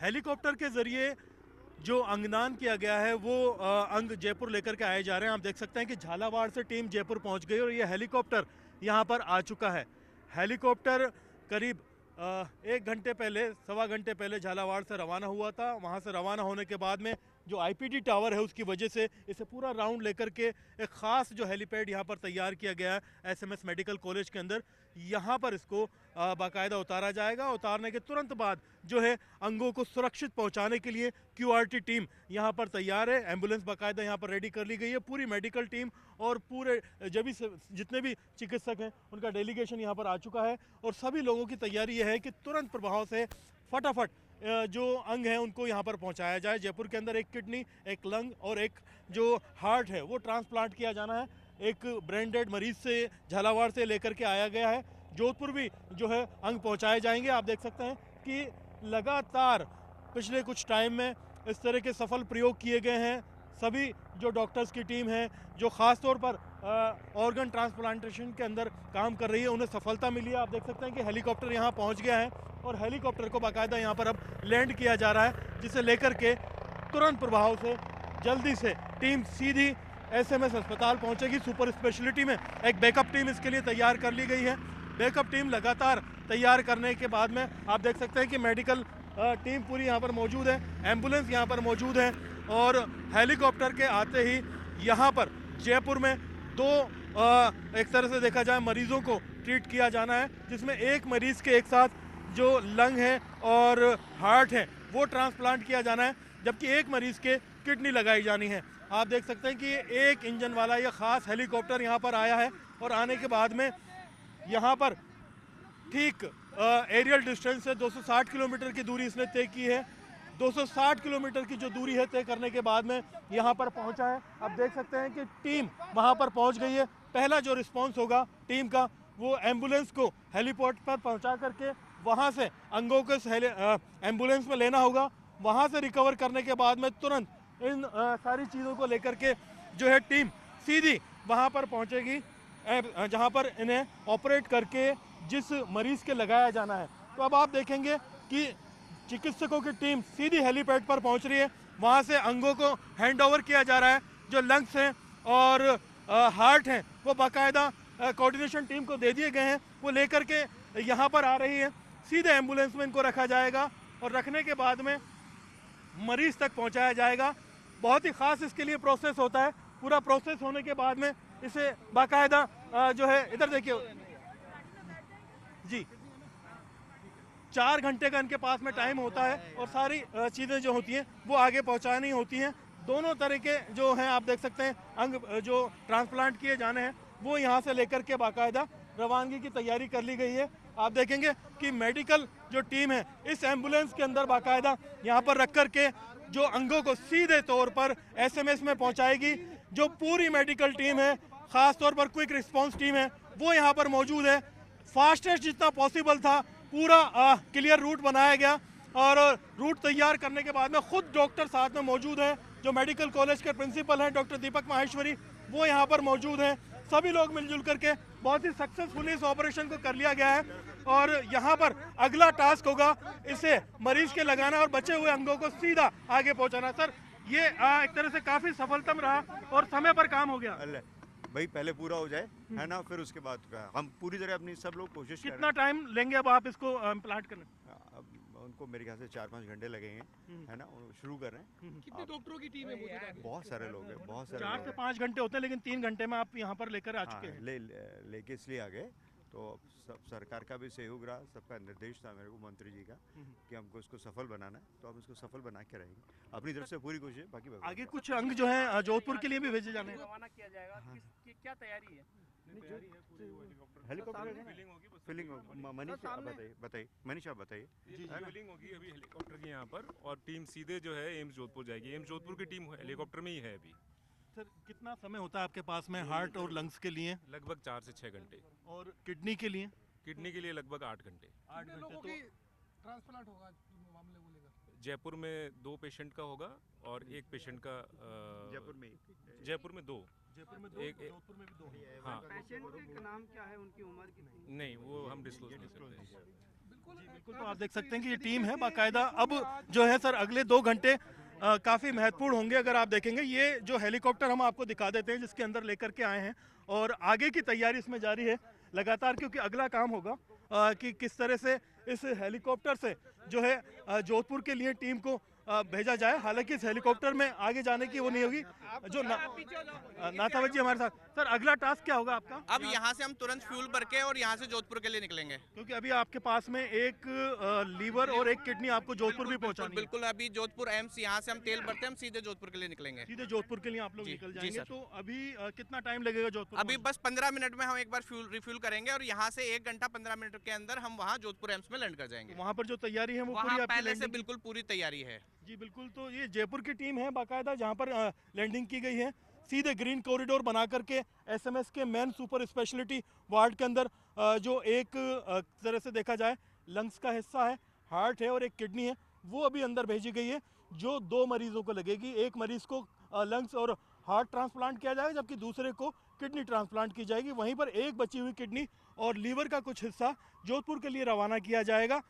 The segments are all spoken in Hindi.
हेलीकॉप्टर के जरिए जो अंगदान किया गया है वो अंग जयपुर लेकर के आए जा रहे हैं। आप देख सकते हैं कि झालावाड़ से टीम जयपुर पहुंच गई और ये हेलीकॉप्टर यहां पर आ चुका है। हेलीकॉप्टर करीब 1 घंटे पहले, सवा घंटे पहले झालावाड़ से रवाना हुआ था। वहां से रवाना होने के बाद में जो आईपीडी टावर है उसकी वजह से इसे पूरा राउंड लेकर के एक खास जो हेलीपैड यहाँ पर तैयार किया गया है एसएमएस मेडिकल कॉलेज के अंदर, यहाँ पर इसको बाकायदा उतारा जाएगा। उतारने के तुरंत बाद जो है अंगों को सुरक्षित पहुंचाने के लिए क्यूआरटी टीम यहाँ पर तैयार है। एम्बुलेंस बाकायदा यहाँ पर रेडी कर ली गई है। पूरी मेडिकल टीम और पूरे जितने भी चिकित्सक हैं उनका डेलीगेशन यहाँ पर आ चुका है और सभी लोगों की तैयारी यह है कि तुरंत प्रभाव से फटाफट जो अंग हैं उनको यहाँ पर पहुँचाया जाए। जयपुर के अंदर एक किडनी, एक लंग और एक जो हार्ट है वो ट्रांसप्लांट किया जाना है। एक ब्रेन डेड मरीज से झालावाड़ से लेकर के आया गया है। जोधपुर भी जो है अंग पहुँचाए जाएंगे। आप देख सकते हैं कि लगातार पिछले कुछ टाइम में इस तरह के सफल प्रयोग किए गए हैं। सभी जो डॉक्टर्स की टीम है जो ख़ास तौर पर ऑर्गन ट्रांसप्लांटेशन के अंदर काम कर रही है उन्हें सफलता मिली है। आप देख सकते हैं कि हेलीकॉप्टर यहाँ पहुँच गया है और हेलीकॉप्टर को बाकायदा यहाँ पर अब लैंड किया जा रहा है, जिसे लेकर के तुरंत प्रभाव से जल्दी से टीम सीधी एसएमएस अस्पताल पहुँचेगी। सुपर स्पेशलिटी में एक बैकअप टीम इसके लिए तैयार कर ली गई है। बैकअप टीम लगातार तैयार करने के बाद में आप देख सकते हैं कि मेडिकल टीम पूरी यहाँ पर मौजूद है, एम्बुलेंस यहाँ पर मौजूद है और हेलीकॉप्टर के आते ही यहाँ पर जयपुर में दो एक तरह से देखा जाए मरीजों को ट्रीट किया जाना है, जिसमें एक मरीज के एक साथ जो लंग है और हार्ट है वो ट्रांसप्लांट किया जाना है, जबकि एक मरीज के किडनी लगाई जानी है। आप देख सकते हैं कि एक इंजन वाला यह खास हेलीकॉप्टर यहाँ पर आया है और आने के बाद में यहाँ पर ठीक एरियल डिस्टेंस से 260 किलोमीटर की दूरी इसने तय की है। 260 किलोमीटर की जो दूरी है तय करने के बाद में यहाँ पर पहुँचा है। अब देख सकते हैं कि टीम वहाँ पर पहुँच गई है। पहला जो रिस्पांस होगा टीम का वो एम्बुलेंस को हेलीपोर्ट पर पहुँचा करके वहाँ से अंगों को एम्बुलेंस में लेना होगा। वहाँ से रिकवर करने के बाद में तुरंत इन सारी चीज़ों को लेकर के जो है टीम सीधी वहाँ पर पहुँचेगी जहाँ पर इन्हें ऑपरेट करके जिस मरीज के लगाया जाना है। तो अब आप देखेंगे कि चिकित्सकों की टीम सीधी हेलीपैड पर पहुंच रही है। वहां से अंगों को हैंडओवर किया जा रहा है। जो लंग्स हैं और हार्ट हैं वो बाकायदा कोऑर्डिनेशन टीम को दे दिए गए हैं। वो लेकर के यहाँ पर आ रही है। सीधे एम्बुलेंस में इनको रखा जाएगा और रखने के बाद में मरीज तक पहुँचाया जाएगा। बहुत ही ख़ास इसके लिए प्रोसेस होता है। पूरा प्रोसेस होने के बाद में इसे बाकायदा जो है इधर देखिए जी 4 घंटे का इनके पास में टाइम होता है और सारी चीज़ें जो होती हैं वो आगे पहुंचानी होती हैं। दोनों तरह के जो हैं आप देख सकते हैं अंग जो ट्रांसप्लांट किए जाने हैं वो यहाँ से लेकर के बाकायदा रवानगी की तैयारी कर ली गई है। आप देखेंगे कि मेडिकल जो टीम है इस एम्बुलेंस के अंदर बाकायदा यहाँ पर रख कर के जो अंगों को सीधे तौर पर एसएमएस में पहुँचाएगी। जो पूरी मेडिकल टीम है, ख़ास तौर पर क्विक रिस्पॉन्स टीम है, वो यहाँ पर मौजूद है। फास्टेस्ट जितना पॉसिबल था पूरा क्लियर रूट बनाया गया और रूट तैयार करने के बाद में खुद डॉक्टर साथ में मौजूद हैं। जो मेडिकल कॉलेज के प्रिंसिपल हैं डॉक्टर दीपक माहेश्वरी वो यहाँ पर मौजूद हैं। सभी लोग मिलजुल करके बहुत ही सक्सेसफुली इस ऑपरेशन को कर लिया गया है और यहाँ पर अगला टास्क होगा इसे मरीज के लगाना और बचे हुए अंगों को सीधा आगे पहुँचाना। सर ये एक तरह से काफ़ी सफलतम रहा और समय पर काम हो गया। भाई पहले पूरा हो जाए है ना, फिर उसके बाद का हम पूरी तरह अपनी सब लोग कोशिश कर रहे हैं। कितना टाइम लेंगे अब आप इसको इम्प्लांट करने? अब उनको मेरे ख्याल से 4-5 घंटे लगेंगे है ना, शुरू कर रहे हैं। कितने डॉक्टरों की टीम है मौजूद? बहुत सारे लोग हैं, बहुत सारे 4 से 5 घंटे होते हैं लेकिन 3 घंटे में आप यहाँ पर लेकर आ चुके हैं। लेके इसलिए आ गए तो सब सरकार का भी सहयोग रहा, सबका निर्देश था मेरे को मंत्री जी का कि हमको इसको सफल बनाना है, तो हम इसको सफल बना के रहेंगे। अपनी तरफ से पूरी कोशिश है। बाकी आगे कुछ अंग जो है जोधपुर के लिए भी भेजे जाने हैं। रवाना किया जाएगा। क्या तैयारी है? हेलीकॉप्टर फिलिंग मनीषा बताइए मनीषा बताइए। फिलिंग होगी अभी हेलीकॉप्टर की यहाँ पर और टीम सीधे जो है एम्स जोधपुर जाएगी। एम्स जोधपुर की टीम हेलीकॉप्टर में ही है अभी। सर कितना समय होता है आपके पास में हार्ट और लंग्स के लिए? लगभग 4 से 6 घंटे। और किडनी के लिए? किडनी के लिए लगभग 8 घंटे। 8 घंटे। तो ट्रांसप्लांट होगा मामले को लेकर? जयपुर में 2 पेशेंट का होगा और 1 पेशेंट का जयपुर में 2। जयपुर में 2, जोधपुर में भी 2। हाँ, पेशेंट का नाम क्या है, उनकी उम्र कितनी? नहीं वो हम डिस्क्लोज नहीं करते। बिल्कुल, तो आप देख सकते हैं कि ये टीम है बाकायदा। अब जो है सर अगले 2 घंटे काफ़ी महत्वपूर्ण होंगे। अगर आप देखेंगे ये जो हेलीकॉप्टर हम आपको दिखा देते हैं जिसके अंदर लेकर के आए हैं, और आगे की तैयारी इसमें जारी है लगातार, क्योंकि अगला काम होगा कि किस तरह से इस हेलीकॉप्टर से जो है जोधपुर के लिए टीम को भेजा जाए। हालांकि इस हेलीकॉप्टर में आगे जाने की वो नहीं होगी। जो नाथावत जी हमारे साथ। सर अगला टास्क क्या होगा आपका? अब यहाँ से हम तुरंत फ्यूल भर के और यहाँ से जोधपुर के लिए निकलेंगे। क्योंकि अभी आपके पास में एक लीवर और एक किडनी आपको जोधपुर भी पहुंचानी है। बिल्कुल, अभी जोधपुर एम्स यहाँ से हम तेल भरते हैं, हम सीधे जोधपुर के लिए निकलेंगे। सीधे जोधपुर के लिए आप लोग जी, निकल जी जाएंगे। सर। तो अभी कितना टाइम लगेगा जोधपुर अभी बस 15 मिनट में हम एक बार फ्यूल रिफ्यूल करेंगे और यहाँ से 1 घंटा 15 मिनट के अंदर हम वहाँ जोधपुर एम्स में लैंड कर जाएंगे। वहाँ पर जो तैयारी है वो पूरी वहाँ आपकी पहले से लैंडिंग की? बिल्कुल पूरी तैयारी है। जी बिल्कुल, तो ये जयपुर की टीम है बाकायदा जहाँ पर लैंडिंग की गई है। सीधे ग्रीन कॉरिडोर बना करके एसएमएस के मेन सुपर स्पेशलिटी वार्ड के अंदर जो एक तरह से देखा जाए लंग्स का हिस्सा है, हार्ट है और एक किडनी है, वो अभी अंदर भेजी गई है, जो 2 मरीजों को लगेगी। एक मरीज को लंग्स और हार्ट ट्रांसप्लांट किया जाएगा, जबकि दूसरे को किडनी ट्रांसप्लांट की जाएगी। वहीं पर एक बची हुई किडनी और लीवर का कुछ हिस्सा जोधपुर के लिए रवाना किया जाएगा।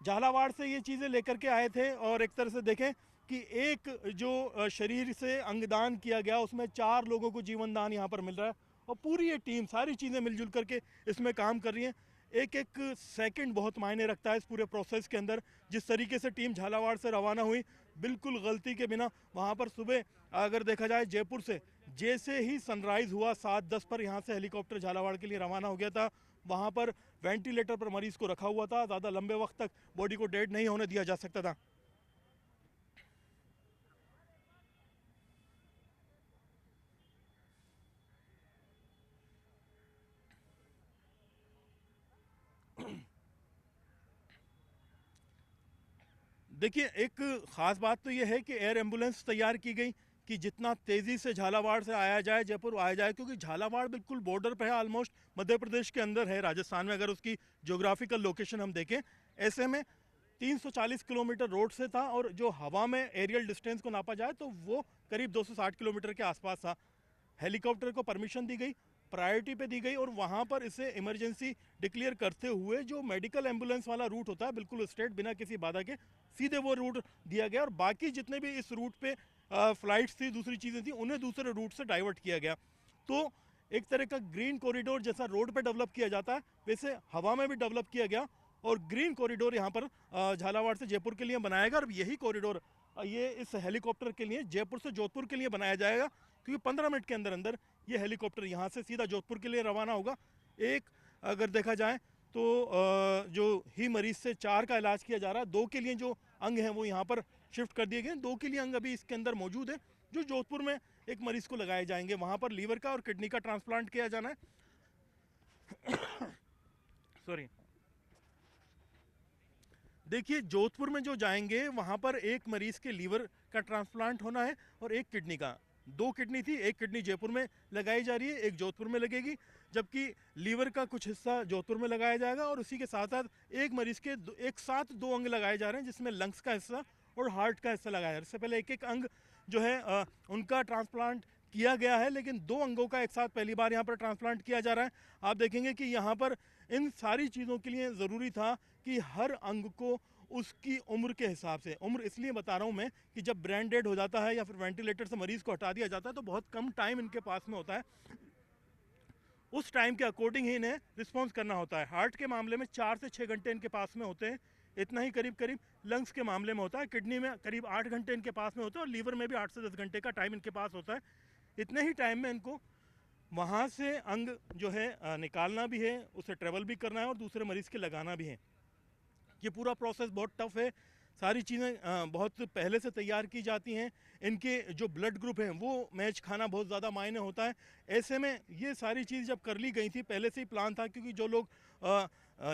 झालावाड़ से ये चीज़ें लेकर के आए थे, और एक तरह से देखें कि एक जो शरीर से अंगदान किया गया उसमें 4 लोगों को जीवन दान यहाँ पर मिल रहा है, और पूरी ये टीम सारी चीज़ें मिलजुल करके इसमें काम कर रही हैं। एक एक सेकंड बहुत मायने रखता है इस पूरे प्रोसेस के अंदर। जिस तरीके से टीम झालावाड़ से रवाना हुई बिल्कुल गलती के बिना, वहाँ पर सुबह अगर देखा जाए जयपुर से जैसे ही सनराइज़ हुआ 7:10 पर यहाँ से हेलीकॉप्टर झालावाड़ के लिए रवाना हो गया था। वहाँ पर वेंटिलेटर पर मरीज को रखा हुआ था, ज़्यादा लंबे वक्त तक बॉडी को डेड नहीं होने दिया जा सकता था। देखिए एक ख़ास बात तो ये है कि एयर एम्बुलेंस तैयार की गई कि जितना तेज़ी से झालावाड़ से आया जाए, जयपुर आया जाए, क्योंकि झालावाड़ बिल्कुल बॉर्डर पे है, ऑलमोस्ट मध्य प्रदेश के अंदर है, राजस्थान में अगर उसकी ज्योग्राफिकल लोकेशन हम देखें। ऐसे में 340 किलोमीटर रोड से था, और जो हवा में एरियल डिस्टेंस को नापा जाए तो वो करीब 260 किलोमीटर के आसपास था। हेलीकॉप्टर को परमिशन दी गई, प्रायोरिटी पे दी गई, और वहाँ पर इसे इमरजेंसी डिक्लेयर करते हुए जो मेडिकल एम्बुलेंस वाला रूट होता है बिल्कुल स्ट्रेट बिना किसी बाधा के सीधे वो रूट दिया गया, और बाकी जितने भी इस रूट पे फ्लाइट्स थी, दूसरी चीज़ें थी, उन्हें दूसरे रूट से डाइवर्ट किया गया। तो एक तरह का ग्रीन कॉरिडोर जैसा रोड पे डेवलप किया जाता है वैसे हवा में भी डेवलप किया गया, और ग्रीन कॉरिडोर यहाँ पर झालावाड़ से जयपुर के लिए बनाया गया। और यही कॉरिडोर ये इस हेलीकॉप्टर के लिए जयपुर से जोधपुर के लिए बनाया जाएगा, क्योंकि 15 मिनट के अंदर अंदर ये हेलीकॉप्टर यहाँ से सीधा जोधपुर के लिए रवाना होगा। एक अगर देखा जाए तो जो ही मरीज से 4 का इलाज किया जा रहा है, 2 के लिए जो अंग हैं वो यहाँ पर शिफ्ट कर दिए गए, 2 के लिए अंग अभी इसके अंदर मौजूद है जो जोधपुर में एक मरीज को लगाए जाएंगे। वहाँ पर लीवर का और किडनी का ट्रांसप्लांट किया जाना है। सॉरी, देखिए जोधपुर में जो जाएंगे वहाँ पर एक मरीज के लीवर का ट्रांसप्लांट होना है और एक किडनी का। 2 किडनी थी, एक किडनी जयपुर में लगाई जा रही है, एक जोधपुर में लगेगी, जबकि लीवर का कुछ हिस्सा जोधपुर में लगाया जाएगा। और उसी के साथ साथ एक मरीज के एक साथ 2 अंग लगाए जा रहे हैं, जिसमें लंग्स का हिस्सा और हार्ट का हिस्सा लगाया जा रहा है। इससे पहले एक एक अंग जो है उनका ट्रांसप्लांट किया गया है, लेकिन 2 अंगों का एक साथ पहली बार यहाँ पर ट्रांसप्लांट किया जा रहा है। आप देखेंगे कि यहाँ पर इन सारी चीज़ों के लिए ज़रूरी था कि हर अंग को उसकी उम्र के हिसाब से, उम्र इसलिए बता रहा हूँ मैं कि जब ब्रेन डेड हो जाता है या फिर वेंटिलेटर से मरीज को हटा दिया जाता है तो बहुत कम टाइम इनके पास में होता है, उस टाइम के अकॉर्डिंग ही इन्हें रिस्पॉन्स करना होता है। हार्ट के मामले में 4 से 6 घंटे इनके पास में होते हैं, इतना ही करीब करीब लंग्स के मामले में होता है, किडनी में करीब 8 घंटे इनके पास में होता है, और लीवर में भी 8 से 10 घंटे का टाइम इनके पास होता है। इतने ही टाइम में इनको वहाँ से अंग जो है निकालना भी है, उसे ट्रेवल भी करना है और दूसरे मरीज़ के लगाना भी है। ये पूरा प्रोसेस बहुत टफ है, सारी चीज़ें बहुत पहले से तैयार की जाती हैं, इनके जो ब्लड ग्रुप हैं वो मैच खाना बहुत ज़्यादा मायने होता है। ऐसे में ये सारी चीज़ जब कर ली गई थी, पहले से ही प्लान था, क्योंकि जो लोग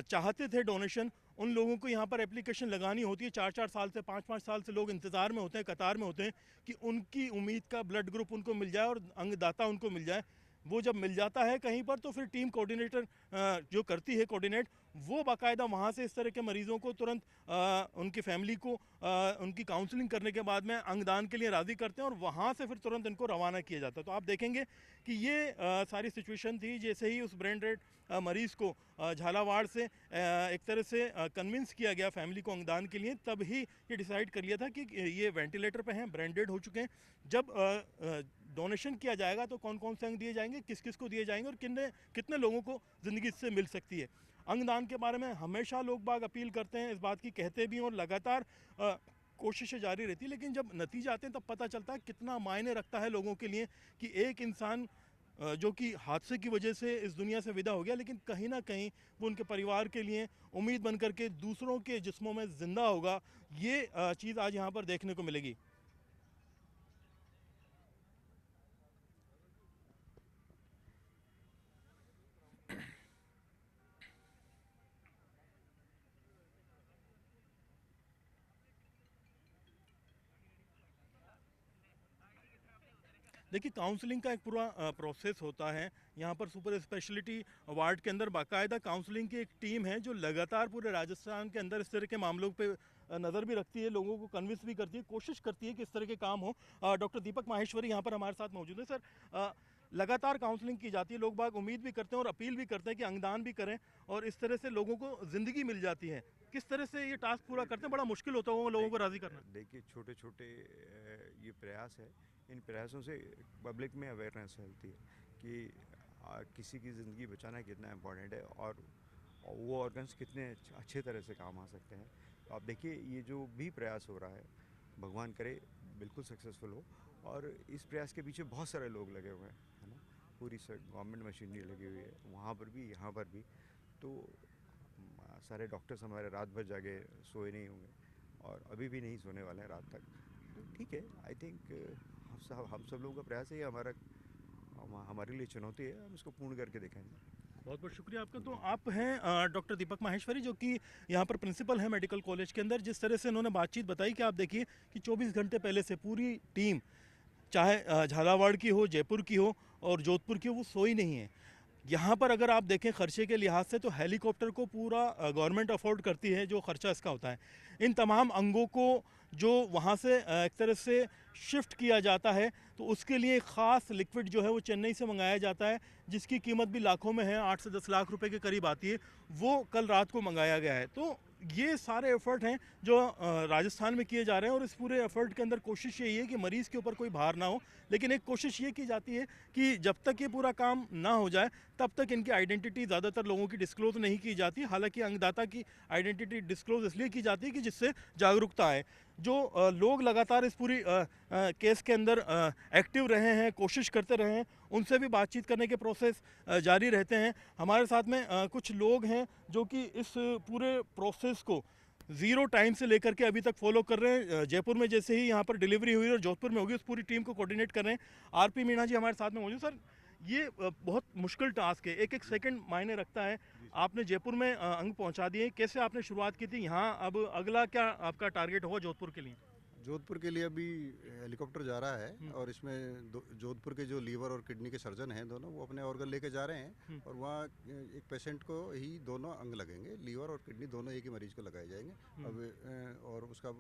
चाहते थे डोनेशन, उन लोगों को यहाँ पर एप्लीकेशन लगानी होती है। 4-4 साल से 5-5 साल से लोग इंतज़ार में होते हैं, कतार में होते हैं कि उनकी उम्मीद का ब्लड ग्रुप उनको मिल जाए और अंगदाता उनको मिल जाए। वो जब मिल जाता है कहीं पर तो फिर टीम कोऑर्डिनेटर जो करती है कोऑर्डिनेट, वो बाकायदा वहाँ से इस तरह के मरीजों को तुरंत उनकी फैमिली को उनकी काउंसलिंग करने के बाद में अंगदान के लिए राज़ी करते हैं और वहाँ से फिर तुरंत इनको रवाना किया जाता है। तो आप देखेंगे कि ये सारी सिचुएशन थी जैसे ही उस ब्रेन डेड मरीज़ को झालावाड़ से एक तरह से कन्विंस किया गया फैमिली को अंगदान के लिए, तब ही ये डिसाइड कर लिया था कि ये वेंटिलेटर पे हैं, ब्रेन डेड हो चुके हैं। जब डोनेशन किया जाएगा तो कौन कौन से अंग दिए जाएंगे, किस किस को दिए जाएंगे और कितने लोगों को ज़िंदगी इससे मिल सकती है। अंगदान के बारे में हमेशा लोग बाग अपील करते हैं, इस बात की कहते भी हैं और लगातार कोशिशें जारी रहती है, लेकिन जब नतीजे आते हैं तब पता चलता है कितना मायने रखता है लोगों के लिए कि एक इंसान जो कि हादसे की वजह से इस दुनिया से विदा हो गया, लेकिन कहीं ना कहीं वो उनके परिवार के लिए उम्मीद बन करके दूसरों के जिस्मों में ज़िंदा होगा। ये चीज़ आज यहाँ पर देखने को मिलेगी। देखिए, काउंसलिंग का एक पूरा प्रोसेस होता है। यहाँ पर सुपर स्पेशलिटी वार्ड के अंदर बाकायदा काउंसलिंग की एक टीम है जो लगातार पूरे राजस्थान के अंदर इस तरह के मामलों पे नज़र भी रखती है, लोगों को कन्विंस भी करती है, कोशिश करती है कि इस तरह के काम हो। डॉक्टर दीपक माहेश्वरी यहाँ पर हमारे साथ मौजूद है। सर, लगातार काउंसलिंग की जाती है, लोग बाग उम्मीद भी करते हैं और अपील भी करते हैं कि अंगदान भी करें और इस तरह से लोगों को ज़िंदगी मिल जाती है। किस तरह से ये टास्क पूरा करते हैं? बड़ा मुश्किल होता होगा लोगों को राज़ी करना। देखिए, छोटे छोटे ये प्रयास है, इन प्रयासों से पब्लिक में अवेयरनेस फैलती है कि किसी की ज़िंदगी बचाना कितना इम्पोर्टेंट है और वो ऑर्गन्स कितने अच्छे तरह से काम आ सकते हैं। तो आप देखिए, ये जो भी प्रयास हो रहा है, भगवान करे बिल्कुल सक्सेसफुल हो। और इस प्रयास के पीछे बहुत सारे लोग लगे हुए हैं, है ना। पूरी गवर्नमेंट मशीनरी लगी हुई है, वहाँ पर भी यहाँ पर भी। तो सारे डॉक्टर्स हमारे रात भर जागे, सोए नहीं होंगे और अभी भी नहीं सोने वाले हैं रात तक। तो ठीक है, आई थिंक हम सब लोगों का प्रयास है, हमारे लिए चुनौती है, हम इसको पूर्ण करके दिखाएंगे। बहुत बहुत शुक्रिया आपका। तो आप हैं डॉक्टर दीपक माहेश्वरी, जो कि यहाँ पर प्रिंसिपल है मेडिकल कॉलेज के अंदर। जिस तरह से इन्होंने बातचीत बताई कि आप देखिए कि 24 घंटे पहले से पूरी टीम, चाहे झालावाड़ की हो, जयपुर की हो और जोधपुर की हो, वो सोई नहीं है। यहाँ पर अगर आप देखें खर्चे के लिहाज से तो हेलीकॉप्टर को पूरा गवर्नमेंट अफोर्ड करती है, जो खर्चा इसका होता है। इन तमाम अंगों को जो वहाँ से एक तरह से शिफ्ट किया जाता है तो उसके लिए ख़ास लिक्विड जो है वो चेन्नई से मंगाया जाता है, जिसकी कीमत भी लाखों में है, 8 से 10 लाख रुपए के करीब आती है। वो कल रात को मंगाया गया है। तो ये सारे एफर्ट हैं जो राजस्थान में किए जा रहे हैं और इस पूरे एफर्ट के अंदर कोशिश यही है कि मरीज़ के ऊपर कोई भार ना हो, लेकिन एक कोशिश ये की जाती है कि जब तक ये पूरा काम ना हो जाए तब तक इनकी आइडेंटिटी ज़्यादातर लोगों की डिस्क्लोज़ नहीं की जाती। हालांकि अंगदाता की आइडेंटिटी डिस्क्लोज़ इसलिए की जाती है कि जिससे जागरूकता आए। जो लोग लगातार इस पूरी केस के अंदर एक्टिव रहे हैं, कोशिश करते रहे हैं, उनसे भी बातचीत करने के प्रोसेस जारी रहते हैं। हमारे साथ में कुछ लोग हैं जो कि इस पूरे प्रोसेस को ज़ीरो टाइम से लेकर के अभी तक फॉलो कर रहे हैं। जयपुर में जैसे ही यहाँ पर डिलीवरी हुई और जोधपुर में होगी, उस पूरी टीम को कोऑर्डिनेट कर रहे हैं। आरपी मीणा जी हमारे साथ में मौजूद। सर, ये बहुत मुश्किल टास्क है, एक एक सेकंड मायने रखता है। आपने जयपुर में अंग पहुंचा दिए, कैसे आपने शुरुआत की थी यहाँ, अब अगला क्या आपका टारगेट होगा जोधपुर के लिए? जोधपुर के लिए अभी हेलीकॉप्टर जा रहा है और इसमें जोधपुर के जो लीवर और किडनी के सर्जन हैं दोनों, वो अपने ऑर्गन लेके जा रहे हैं और वहाँ एक पेशेंट को ही दोनों अंग लगेंगे, लीवर और किडनी दोनों एक ही मरीज को लगाए जाएंगे। अब और उसका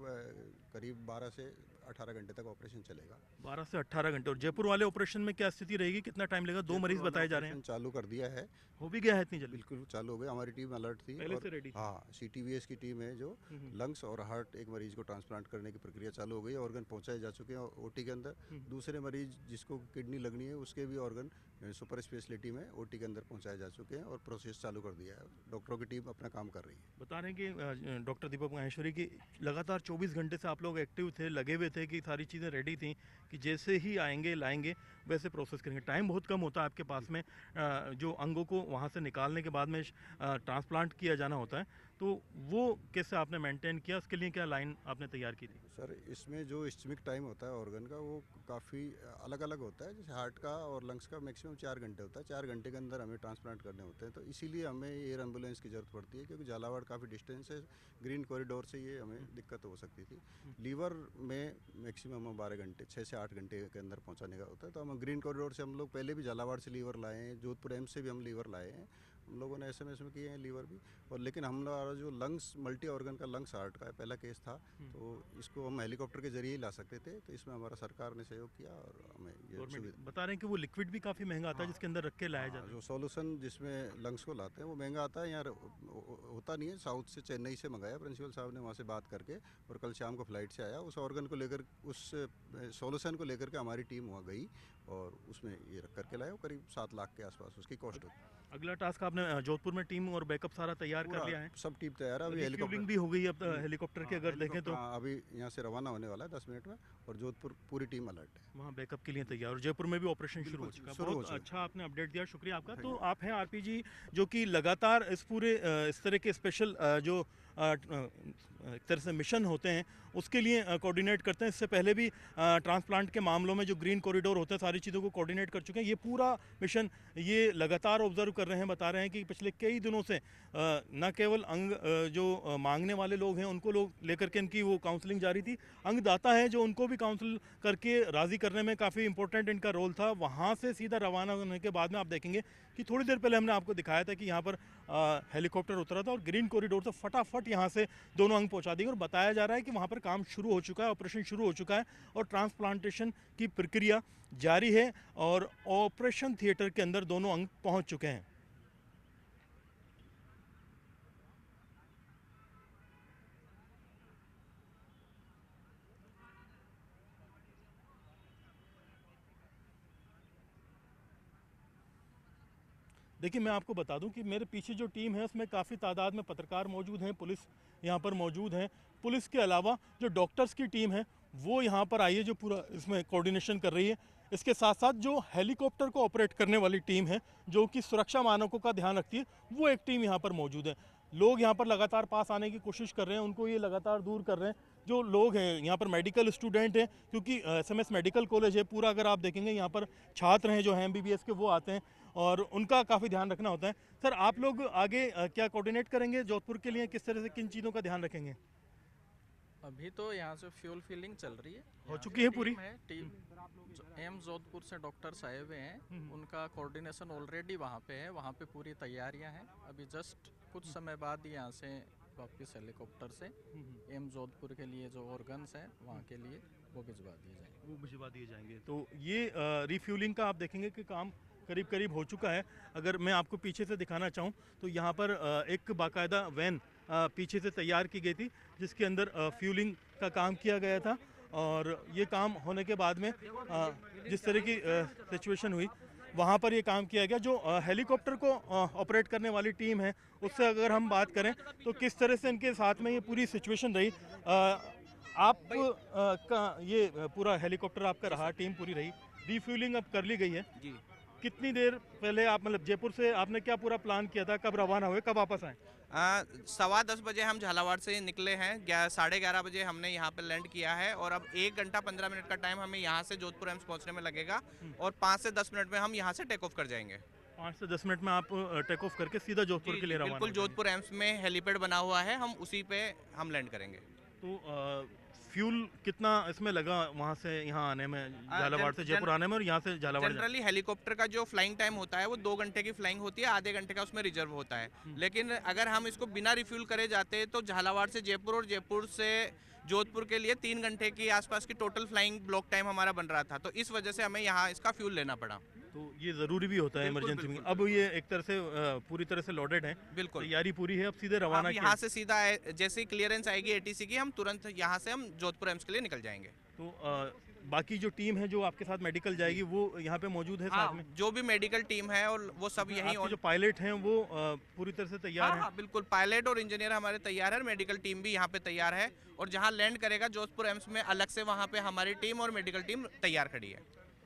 करीब 12 से 18 घंटे तक ऑपरेशन चलेगा। 12 से 18 घंटे। और जयपुर वाले ऑपरेशन में क्या स्थिति रहेगी, कितना टाइम लगेगा? 2 मरीज बताए जा रहे हैं। चालू कर दिया है, हो भी गया है इतनी जल्दी? बिल्कुल चालू हो गया। हमारी टीम अलर्ट थी पहले से रेडी। हाँ, CTVS की टीम है जो लंग्स और हार्ट एक मरीज को ट्रांसप्लांट करने की प्रक्रिया चालू हो गई है। ऑर्गन पहुंचाए जा चुके हैं OT के अंदर। दूसरे मरीज जिसको किडनी लगनी है उसके भी ऑर्गन सुपर स्पेशलिटी में OT के अंदर पहुंचाए जा चुके हैं और प्रोसेस चालू कर दिया है। डॉक्टरों की टीम अपना काम कर रही है। बता रहे हैं कि डॉक्टर दीपक माहेश्वरी की लगातार 24 घंटे से आप लोग एक्टिव थे, लगे हुए थे कि सारी चीज़ें रेडी थी कि जैसे ही आएंगे लाएंगे वैसे प्रोसेस करेंगे। टाइम बहुत कम होता है आपके पास में, जो अंगों को वहाँ से निकालने के बाद में ट्रांसप्लांट किया जाना होता है, तो वो कैसे आपने मेंटेन किया, उसके लिए क्या लाइन आपने तैयार की थी? सर, इसमें जो इस्चमिक टाइम होता है ऑर्गन का वो काफ़ी अलग अलग होता है। जैसे हार्ट का और लंग्स का मैक्सिमम मैक्सिमम 4 घंटे होता है। 4 घंटे के अंदर हमें ट्रांसप्लांट करने होते हैं, तो इसीलिए हमें एयर एम्बुलेंस की ज़रूरत पड़ती है, क्योंकि झालावाड़ काफ़ी डिस्टेंस है, ग्रीन कॉरिडोर से ये हमें दिक्कत हो सकती थी। लीवर में मैक्सिमम हम 12 घंटे 6 से 8 घंटे के अंदर पहुँचाने का होता है, तो हम ग्रीन कॉरिडोर से हम लोग पहले भी झालावाड़ से लीवर लाए हैं, जोधपुर एम्स से भी हम लीवर लाए हैं, हम लोगों ने एसएमएस में किए हैं लीवर भी। और लेकिन हमारा जो लंग्स मल्टी ऑर्गन का लंग्स हार्ट का है पहला केस था, तो इसको हम हेलीकॉप्टर के जरिए ही ला सकते थे, तो इसमें हमारा सरकार ने सहयोग किया और हमें ये गवर्नमेंट बता रहे हैं कि वो लिक्विड भी काफ़ी महंगा आता है जिसके अंदर रख के लाया जाता है। जो सॉल्यूशन जिसमें लंग्स को लाते हैं वो महंगा आता है, यहाँ होता नहीं है। साउथ से चेन्नई से मंगाया प्रिंसिपल साहब ने, वहाँ से बात करके, और कल शाम को फ्लाइट से आया। उस ऑर्गन को लेकर, उस सॉल्यूशन को लेकर के हमारी टीम वहाँ गई और उसमें ये रख करके लाया। करीब 7 लाख के आसपास उसकी कॉस्ट होती है। अगला टास्क आपने जोधपुर में टीम और बैकअप सारा तैयार कर लिया है, सब टीम तैयार है। अभी रिफ्यूलिंग भी हो गई अब हेलीकॉप्टर की अगर देखें तो। अभी यहाँ से रवाना होने वाला है 10 मिनट में, और जोधपुर पूरी टीम अलर्ट है, वहाँ बैकअप के लिए तैयार। और जयपुर में भी ऑपरेशन शुरू हो चुका है। बहुत अच्छा आपने अपडेट दिया, शुक्रिया आपका। तो आप हैं आरपीजी जो कि लगातार इस पूरे इस तरह के स्पेशल जो एक तरह से मिशन होते हैं उसके लिए कोऑर्डिनेट करते हैं। इससे पहले भी ट्रांसप्लांट के मामलों में जो ग्रीन कॉरिडोर होता है सारी चीज़ों को कोऑर्डिनेट कर चुके हैं। ये पूरा मिशन ये लगातार ऑब्जर्व कर रहे हैं, बता रहे हैं कि पिछले कई दिनों से न केवल अंग जो मांगने वाले लोग हैं उनको लोग लेकर के इनकी वो काउंसलिंग जारी थी, अंगदाता हैं जो उनको भी काउंसिल करके राज़ी करने में काफ़ी इंपॉर्टेंट इनका रोल था। वहाँ से सीधा रवाना होने के बाद में आप देखेंगे कि थोड़ी देर पहले हमने आपको दिखाया था कि यहाँ पर हेलीकॉप्टर उतरा था और ग्रीन कॉरिडोर से फटाफट यहाँ से दोनों अंग पहुँचा दिए। और बताया जा रहा है कि वहाँ पर काम शुरू हो चुका है, ऑपरेशन शुरू हो चुका है और ट्रांसप्लांटेशन की प्रक्रिया जारी है और ऑपरेशन थिएटर के अंदर दोनों अंग पहुँच चुके हैं। देखिए मैं आपको बता दूं कि मेरे पीछे जो टीम है उसमें काफ़ी तादाद में पत्रकार मौजूद हैं, पुलिस यहाँ पर मौजूद है। पुलिस के अलावा जो डॉक्टर्स की टीम है वो यहाँ पर आई है जो पूरा इसमें कोऑर्डिनेशन कर रही है। इसके साथ साथ जो हेलीकॉप्टर को ऑपरेट करने वाली टीम है जो कि सुरक्षा मानकों का ध्यान रखती है वो एक टीम यहाँ पर मौजूद है। लोग यहाँ पर लगातार पास आने की कोशिश कर रहे हैं, उनको ये लगातार दूर कर रहे हैं। जो लोग हैं यहाँ पर मेडिकल स्टूडेंट हैं, क्योंकि एसएमएस मेडिकल कॉलेज है पूरा, अगर आप देखेंगे यहाँ पर छात्र हैं जो हैं एमबीबीएस के, वो आते हैं और उनका काफ़ी ध्यान रखना होता है। सर आप लोग आगे क्या कोऑर्डिनेट करेंगे जोधपुर के लिए, किस तरह से किन चीज़ों का ध्यान रखेंगे? अभी तो यहाँ से फ्यूल फिलिंग चल रही है, हो चुकी है पूरी टीम एम्स जोधपुर से डॉक्टर्स आए हुए हैं, उनका कोऑर्डिनेशन ऑलरेडी वहाँ पे है, वहाँ पे पूरी तैयारियाँ हैं। अभी जस्ट कुछ समय बाद यहाँ से वापस हेलीकॉप्टर से एम्स जोधपुर के लिए जो ऑर्गन्स हैं वहाँ के लिए वो भिजवा दिए जाएंगे। तो ये रिफ्यूलिंग का आप देखेंगे कि काम करीब करीब हो चुका है। अगर मैं आपको पीछे से दिखाना चाहूँ तो यहाँ पर एक बाकायदा वैन पीछे से तैयार की गई थी जिसके अंदर फ्यूलिंग का काम किया गया था, और ये काम होने के बाद में जिस तरह की सिचुएशन हुई वहाँ पर ये काम किया गया। जो हेलीकॉप्टर को ऑपरेट करने वाली टीम है उससे अगर हम बात करें तो किस तरह से इनके साथ में ये पूरी सिचुएशन रही। आप का ये पूरा हेलीकॉप्टर आपका रहा, टीम पूरी रही, रिफ्यूलिंग अब कर ली गई है जी। कितनी देर पहले आप मतलब जयपुर से आपने क्या पूरा प्लान किया था, कब रवाना हुए, कब वापस आए? 10:15 बजे हम झालावाड़ से निकले हैं, 11:30 बजे हमने यहाँ पे लैंड किया है और अब 1 घंटा 15 मिनट का टाइम हमें यहाँ से जोधपुर एम्स पहुँचने में लगेगा और 5 से 10 मिनट में हम यहाँ से टेक ऑफ कर जाएंगे। 5 से 10 मिनट में आप टेक ऑफ करके सीधा जोधपुर के लिए रवाना? बिल्कुल, जोधपुर एम्स में हेलीपैड बना हुआ है, हम उसी पे हम लैंड करेंगे। तो फ्यूल कितना इसमें लगा वहाँ से यहाँ आने में, झालावाड़ से जयपुर आने में और यहाँ से झालावाड़? जनरली हेलीकॉप्टर का जो फ्लाइंग टाइम होता है वो 2 घंटे की फ्लाइंग होती है, आधे घंटे का उसमें रिजर्व होता है। लेकिन अगर हम इसको बिना रिफ्यूल करे जाते तो झालावाड़ से जयपुर और जयपुर से जोधपुर के लिए 3 घंटे के आसपास की टोटल फ्लाइंग ब्लॉक टाइम हमारा बन रहा था, तो इस वजह से हमें यहाँ इसका फ्यूल लेना पड़ा। तो ये ज़रूरी भी होता है इमरजेंसी में। अब ये एक तरह से पूरी तरह से लोडेड है, बिल्कुल तैयारी पूरी है, अब सीधे रवाना यहाँ से सीधा जैसे ही क्लियरेंस आएगी एटीसी की, हम तुरंत यहाँ से हम जोधपुर एम्स के लिए निकल जाएंगे। तो बाकी जो टीम है जो आपके साथ मेडिकल जाएगी वो यहाँ पे मौजूद है साथ में? जो भी मेडिकल टीम है और वो सब यहीं, और जो पायलट हैं वो पूरी तरह से तैयार हैं? हाँ, बिल्कुल, पायलट और इंजीनियर हमारे तैयार है, मेडिकल टीम भी यहाँ पे तैयार है और जहाँ लैंड करेगा जोधपुर एम्स में अलग से वहाँ पे हमारी टीम और मेडिकल टीम तैयार खड़ी है।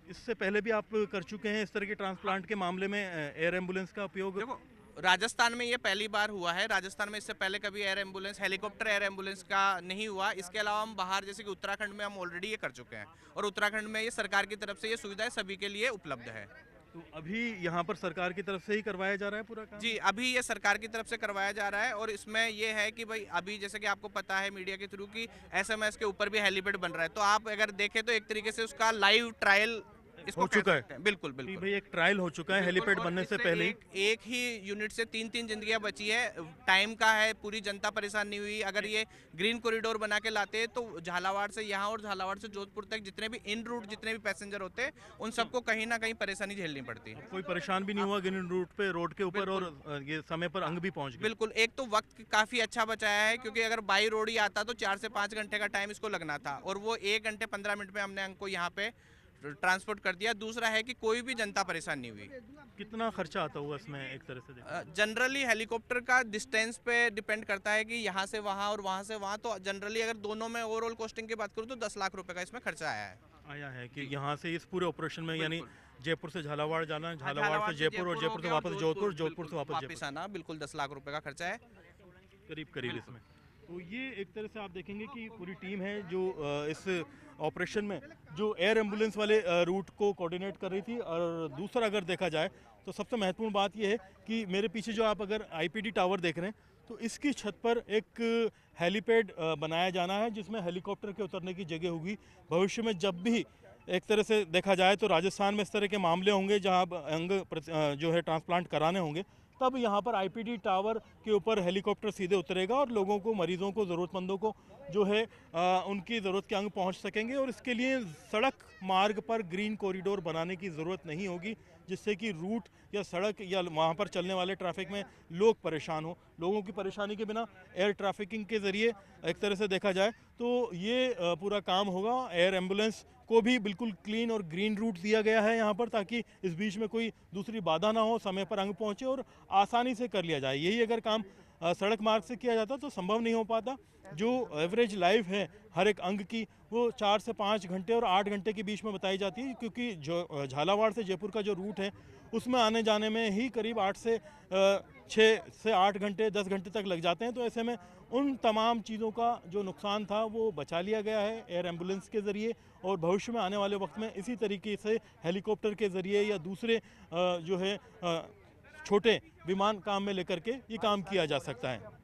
इससे पहले भी आप कर चुके हैं इस तरह के ट्रांसप्लांट के मामले में एयर एम्बुलेंस का उपयोग? देखो, राजस्थान में ये पहली बार हुआ है। राजस्थान में इससे पहले कभी air ambulance, helicopter air ambulance का नहीं हुआ। इसके अलावा हम बाहर जैसे कि उत्तराखंड में हम ऑलरेडी ये कर चुके हैं और उत्तराखंड में ये सरकार की तरफ से ये सुविधाएं सभी के लिए उपलब्ध है। तो अभी यहाँ पर सरकार की तरफ से ही करवाया जा रहा है पूरा काम? जी, अभी ये सरकार की तरफ से करवाया जा रहा है और इसमें ये है कि भाई अभी जैसे कि आपको पता है मीडिया के थ्रू कि एसएमएस के ऊपर भी हेलीपैड बन रहा है, तो आप अगर देखें तो एक तरीके से उसका लाइव ट्रायल इसको हो कह चुका है। सकते हैं। बिल्कुल कि बिल्कुल भाई एक ट्रायल हो चुका है हेलीपैड और बनने से इससे पहले ही। एक ही यूनिट से तीन जिंदगियां बची है, टाइम का है, पूरी जनता परेशान नहीं हुई। अगर ये ग्रीन कॉरिडोर बना के लाते तो झालावाड़ से यहाँ और झालावाड़ से जोधपुर तक जितने भी इन रूट जितने भी पैसेंजर होते हैं उन सबको कहीं ना कहीं परेशानी झेलनी पड़ती है। कोई परेशान भी नहीं हुआ ग्रीन रूट पे, रोड के ऊपर, और ये समय पर अंग भी पहुंच गए। बिल्कुल, एक तो वक्त काफी अच्छा बचाया है क्योंकि अगर बाई रोड ही आता तो 4 से 5 घंटे का टाइम इसको लगना था और वो 1 घंटे 15 मिनट में हमने अंग को यहाँ पे ट्रांसपोर्ट कर दिया। दूसरा है कि कोई भी जनता परेशान नहीं हुई। कितना खर्चा आता हुआ इसमें एक तरह से देखा? जनरली हेलीकॉप्टर का डिस्टेंस पे डिपेंड करता है कि यहाँ से वहाँ और वहाँ से वहाँ, तो जनरली अगर दोनों में ओवरऑल कॉस्टिंग की बात करूँ तो 10 लाख रुपए का इसमें खर्चा आया है। कि यहाँ से इस पूरे ऑपरेशन में, यानी बिल्कुल। जयपुर से झालावाड़ जाना, झालावाड़ झालावाड़ से जयपुर, और जयपुर से हो वापस गया, जोधपुर, जोधपुर से वापस वापस जयपुर, आना, बिल्कुल 10 लाख रुपए का खर्चा है। करीब इसमें। तो ये एक तरह से आप देखेंगे कि पूरी टीम है जो इस ऑपरेशन में जो एयर एम्बुलेंस वाले रूट को कोऑर्डिनेट कर रही थी। और दूसरा अगर देखा जाए तो सबसे महत्वपूर्ण बात ये है कि मेरे पीछे जो आप अगर आईपीडी टावर देख रहे हैं तो इसकी छत पर एक हेलीपैड बनाया जाना है जिसमें हेलीकॉप्टर के उतरने की जगह होगी। भविष्य में जब भी एक तरह से देखा जाए तो राजस्थान में इस तरह के मामले होंगे जहां अंग जो है ट्रांसप्लांट कराने होंगे, तब यहाँ पर आईपीडी टावर के ऊपर हेलीकॉप्टर सीधे उतरेगा और लोगों को, मरीजों को, ज़रूरतमंदों को जो है उनकी ज़रूरत के अंग पहुँच सकेंगे। और इसके लिए सड़क मार्ग पर ग्रीन कॉरिडोर बनाने की ज़रूरत नहीं होगी जिससे कि रूट या सड़क या वहाँ पर चलने वाले ट्रैफिक में लोग परेशान हो। लोगों की परेशानी के बिना एयर ट्रैफिकिंग के ज़रिए एक तरह से देखा जाए तो ये पूरा काम होगा। एयर एम्बुलेंस को भी बिल्कुल क्लीन और ग्रीन रूट दिया गया है यहाँ पर, ताकि इस बीच में कोई दूसरी बाधा ना हो, समय पर अंग पहुँचे और आसानी से कर लिया जाए। यही अगर काम सड़क मार्ग से किया जाता तो संभव नहीं हो पाता। जो एवरेज लाइफ है हर एक अंग की वो 4 से 5 घंटे और 8 घंटे के बीच में बताई जाती है, क्योंकि जो झालावाड़ से जयपुर का जो रूट है उसमें आने जाने में ही करीब 8 से 6 से 8 घंटे 10 घंटे तक लग जाते हैं। तो ऐसे में उन तमाम चीज़ों का जो नुकसान था वो बचा लिया गया है एयर एम्बुलेंस के ज़रिए। और भविष्य में आने वाले वक्त में इसी तरीके से हेलीकॉप्टर के ज़रिए या दूसरे जो है छोटे विमान काम में लेकर के ये काम किया जा सकता है।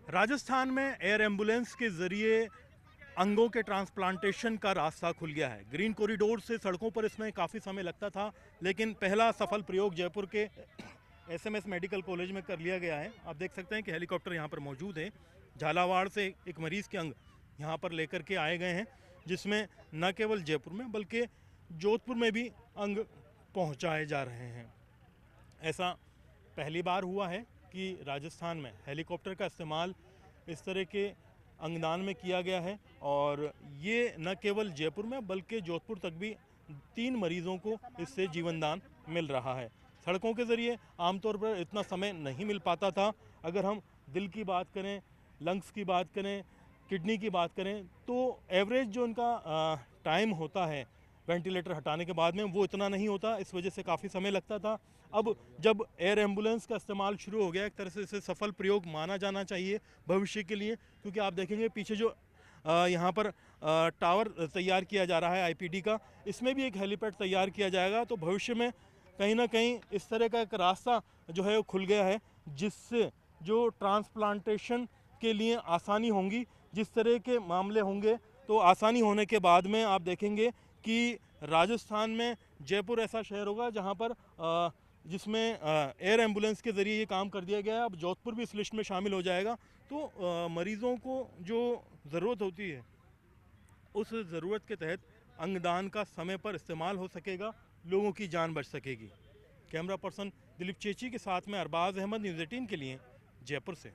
राजस्थान में एयर एम्बुलेंस के ज़रिए अंगों के ट्रांसप्लांटेशन का रास्ता खुल गया है। ग्रीन कॉरिडोर से सड़कों पर इसमें काफ़ी समय लगता था, लेकिन पहला सफल प्रयोग जयपुर के एसएमएस मेडिकल कॉलेज में कर लिया गया है। आप देख सकते हैं कि हेलीकॉप्टर यहाँ पर मौजूद है। झालावाड़ से एक मरीज़ के अंग यहाँ पर लेकर के आए गए हैं, जिसमें न केवल जयपुर में बल्कि जोधपुर में भी अंग पहुँचाए जा रहे हैं। ऐसा पहली बार हुआ है कि राजस्थान में हेलीकॉप्टर का इस्तेमाल इस तरह के अंगदान में किया गया है। और ये न केवल जयपुर में बल्कि जोधपुर तक भी 3 मरीज़ों को इससे जीवनदान मिल रहा है। सड़कों के ज़रिए आमतौर पर इतना समय नहीं मिल पाता था। अगर हम दिल की बात करें, लंग्स की बात करें, किडनी की बात करें, तो एवरेज जो इनका टाइम होता है वेंटिलेटर हटाने के बाद में वो इतना नहीं होता। इस वजह से काफ़ी समय लगता था। अब जब एयर एम्बुलेंस का इस्तेमाल शुरू हो गया, एक तरह से इसे सफल प्रयोग माना जाना चाहिए भविष्य के लिए, क्योंकि आप देखेंगे पीछे जो यहाँ पर टावर तैयार किया जा रहा है आईपीडी का, इसमें भी एक हेलीपैड तैयार किया जाएगा। तो भविष्य में कहीं ना कहीं इस तरह का एक रास्ता जो है वो खुल गया है, जिससे जो ट्रांसप्लांटेशन के लिए आसानी होंगी, जिस तरह के मामले होंगे, तो आसानी होने के बाद में आप देखेंगे कि राजस्थान में जयपुर ऐसा शहर होगा जहाँ पर जिसमें एयर एम्बुलेंस के ज़रिए ये काम कर दिया गया है। अब जोधपुर भी इस लिस्ट में शामिल हो जाएगा। तो मरीज़ों को जो ज़रूरत होती है उस ज़रूरत के तहत अंगदान का समय पर इस्तेमाल हो सकेगा, लोगों की जान बच सकेगी। कैमरा पर्सन दिलीप चेची के साथ में अरबाज अहमद, न्यूज़ 18 के लिए जयपुर से।